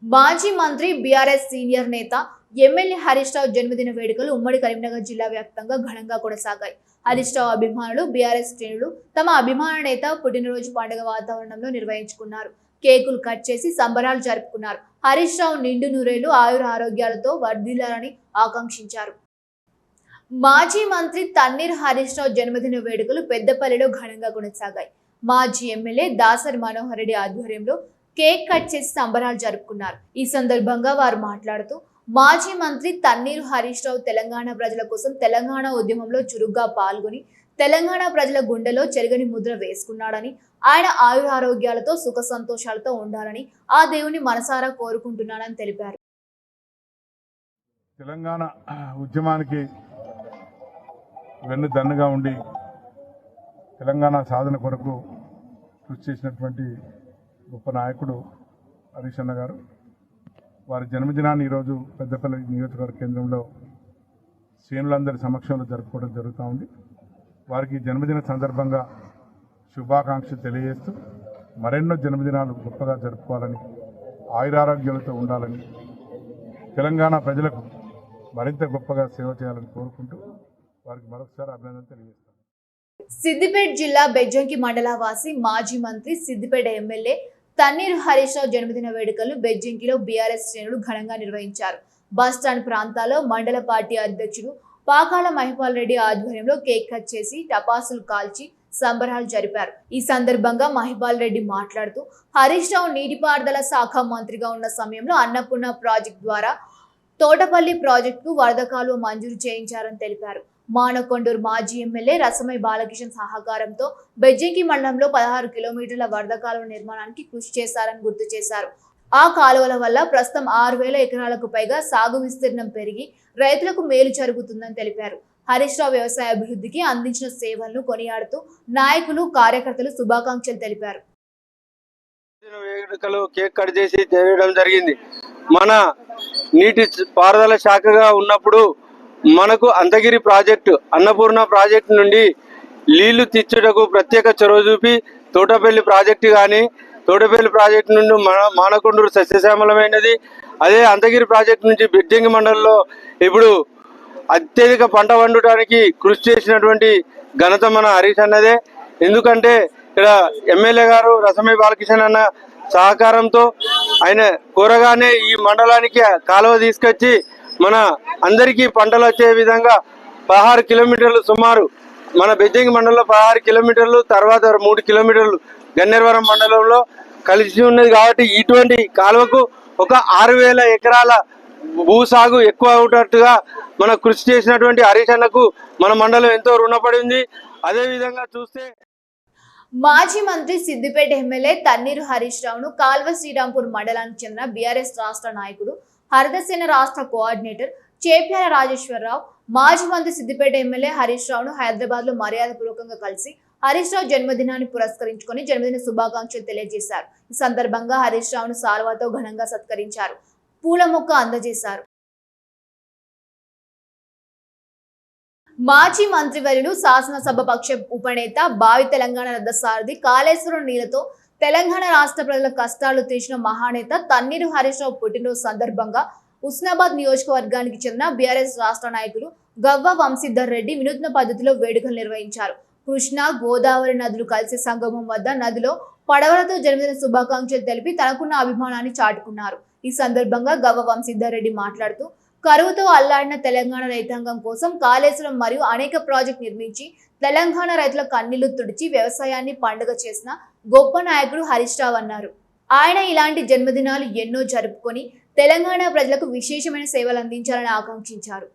మాజీ మంత్రి BRS senior నేత ఎమ్మెల్యే హరీష్ రావు జన్మదిన వేడుకలు ఉమ్మడి కరీంనగర్ జిల్లా వ్యాప్తంగా ఘనంగా కొనసాగాయి. హరీష్ రావు అభిమానులు, బీఆర్ఎస్ శ్రేణులు తమ అభిమాన నేత పుట్టినరోజు పండుగ వాతావరణంలో నిర్వహించుకున్నారు. కేకులు కట్ చేసి సంబరాలు జరుపుకున్నారు. హరీష్ రావు నిండు నూరేళ్లు ఆయుర ఆరోగ్యాలతో వర్ధిల్లాలని ఆకాంక్షించారు. మాజీ మంత్రి తన్నీర్ హరీష్ రావు జన్మదిన వేడుకలు పెద్దపల్లిలో ఘనంగా కొనసాగాయి. మాజీ ఎమ్మెల్యే దాసరి మనోహర్ రెడ్డి ఆధ్వర్యంలో కేక్ కట్ చేసి సంబరాలు జరుపుకున్నారు. ఈ సందర్భంగా వారు మాట్లాడుతూ మాజీ మంత్రి తన్నీరు హరీష్ రావు తెలంగాణ ప్రజల కోసం తెలంగాణ ఉద్యమంలో చురుగ్గా పాల్గొని తెలంగాణ ప్రజల గుండెలో చెరగని ముద్ర వేసుకున్నాడని, ఆయన ఆయురారోగ్యాలతో సుఖ సంతోషాలతో ఉండాలని ఆ దేవుని మనసారా కోరుకుంటున్నానని తెలిపారు. తెలంగాణ ఉద్యమానికి వెన్నుదన్నుగా ఉండి తెలంగాణ సాధన కొరకు కృషి చేసినటువంటి గొప్ప నాయకుడు హరీష్ అన్న గారు వారి జన్మదినాన్ని ఈరోజు పెద్దపల్లి నియోజకవర్గ కేంద్రంలో శ్రేణులందరి సమక్షంలో జరుపుకోవడం జరుగుతూ ఉంది. వారికి జన్మదిన సందర్భంగా శుభాకాంక్షలు తెలియజేస్తూ మరెన్నో జన్మదినాలు గొప్పగా జరుపుకోవాలని, ఆయురారోగ్యాలతో ఉండాలని, తెలంగాణ ప్రజలకు మరింత గొప్పగా సేవ చేయాలని కోరుకుంటూ వారికి మరొకసారి అభినందన తెలియజేస్తాను. సిద్దిపేట జిల్లా బెజ్జంకి మండలవాసి మాజీ మంత్రి సిద్దిపేట ఎమ్మెల్యే తన్నీరు హరీష్ రావు జన్మదిన వేడుకలను బెజ్జంకిలో బీఆర్ఎస్ శ్రేణులు ఘనంగా నిర్వహించారు. బస్టాండ్ ప్రాంతాల్లో మండల పార్టీ అధ్యక్షుడు పాకాల మహిపాల్ రెడ్డి ఆధ్వర్యంలో కేక్ కట్ చేసి టపాసులు కాల్చి సంబరాలు జరిపారు. ఈ సందర్భంగా మహిపాల్ రెడ్డి మాట్లాడుతూ హరీష్ రావు నీటిపారుదల శాఖ మంత్రిగా ఉన్న సమయంలో అన్నపూర్ణ ప్రాజెక్టు ద్వారా తోటపల్లి ప్రాజెక్టుకు వరద కాలువ మంజూరు చేయించారని తెలిపారు. మానకొండూరు మాజీ ఎమ్మెల్యే రసమై బాలకిషన్ సహకారంతో బెజ్జంకి మండలంలో 16 కిలోమీటర్ల వరద కాలువ నిర్మాణానికి కృషి చేశారని గుర్తు చేశారు. ఆ కాలువల వల్ల ప్రస్తుతం 6,000 ఎకరాలకు పైగా సాగు విస్తీర్ణం పెరిగి రైతులకు మేలు జరుగుతుందని తెలిపారు. హరీష్ రావు వ్యవసాయ అభివృద్ధికి అందించిన సేవలను కొనియాడుతూ నాయకులు, కార్యకర్తలు శుభాకాంక్షలు తెలిపారు. కేక్ కట్ చేసి చేయడం జరిగింది. మన నీటి పారుదల శాఖగా ఉన్నప్పుడు మనకు అంతగిరి ప్రాజెక్టు, అన్నపూర్ణ ప్రాజెక్టు నుండి నీళ్లు తెచ్చుటకు ప్రత్యేక చొరవ చూపి తోటపల్లి ప్రాజెక్టు కానీ, తోటపల్లి ప్రాజెక్టు నుండి మానకొండూరు సస్యశ్యామలమైనది. అదే అంతగిరి ప్రాజెక్టు నుంచి బెజ్జంకి మండలంలో ఇప్పుడు అత్యధిక పంట వండటానికి కృషి చేసినటువంటి ఘనత మన హరీష్ అన్నదే. ఎందుకంటే ఇక్కడ ఎమ్మెల్యే గారు రసమై బాలకిషన్ అన్న సహకారంతో ఆయన కోరగానే ఈ మండలానికి కాలువ తీసుకొచ్చి మన అందరికీ పంటలు వచ్చే విధంగా 16 కిలోమీటర్లు, సుమారు మన బెజ్జంకి మండలంలో 16 కిలోమీటర్లు, తర్వాత 3 కిలోమీటర్లు గన్నేరవరం మండలంలో కలిసి ఉన్నది. కాబట్టి ఇటువంటి కాలువకు ఒక 6,000 ఎకరాల భూసాగు ఎక్కువ అవుటట్టుగా మన కృషి చేసినటువంటి హరీష్ అన్నకు మన మండలం ఎంతో రుణపడి ఉంది. అదేవిధంగా చూస్తే మాజీ మంత్రి సిద్దిపేట ఎమ్మెల్యే తన్నీరు హరీష్ రావును కాల్వ శ్రీరాంపూర్ మండలానికి చెందిన బీఆర్ఎస్ రాష్ట్ర నాయకుడు, హరితసేన రాష్ట్ర కోఆర్డినేటర్ చేప్యాల రాజేశ్వరరావు మాజీ మంత్రి సిద్దిపేట ఎమ్మెల్యే హరీష్ రావును హైదరాబాద్ లో మర్యాదపూర్వకంగా కలిసి హరీష్ రావు జన్మదినాన్ని పురస్కరించుకొని జన్మదిన శుభాకాంక్షలు తెలియజేశారు. ఈ సందర్భంగా హరీష్ రావును సాల్వాతో ఘనంగా సత్కరించారు, పూల మొక్క అందజేశారు. మాజీ మంత్రివర్యులు, శాసనసభ పక్ష ఉపనేత, భావి తెలంగాణ రథసారథి, కాళేశ్వరం నీళ్లతో తెలంగాణ రాష్ట్ర ప్రజల కష్టాలు తీర్చిన మహానేత తన్నీరు హరీష్ రావు పుట్టినరోజు సందర్భంగా హుస్నాబాద్ నియోజకవర్గానికి చెందిన బీఆర్ఎస్ రాష్ట్ర నాయకులు గవ్వ వంశీధర్ రెడ్డి వినూత్న పద్ధతిలో వేడుకలు నిర్వహించారు. కృష్ణా, గోదావరి నదులు కలిసే సంగమం వద్ద నదిలో పడవలతో జన్మదిన శుభాకాంక్షలు తెలిపి తనకున్న అభిమానాన్ని చాటుకున్నారు. ఈ సందర్భంగా గవ్వ వంశీధర్ రెడ్డి మాట్లాడుతూ కరువుతో అల్లాడిన తెలంగాణ రైతాంగం కోసం కాళేశ్వరం మరియు అనేక ప్రాజెక్టు నిర్మించి తెలంగాణ రైతుల కన్నీళ్లు తుడిచి వ్యవసాయాన్ని పండుగ చేసిన గొప్ప నాయకుడు హరీష్ రావు అన్నారు. ఆయన ఇలాంటి జన్మదినాలు ఎన్నో జరుపుకొని తెలంగాణ ప్రజలకు విశేషమైన సేవలు అందించాలని ఆకాంక్షించారు.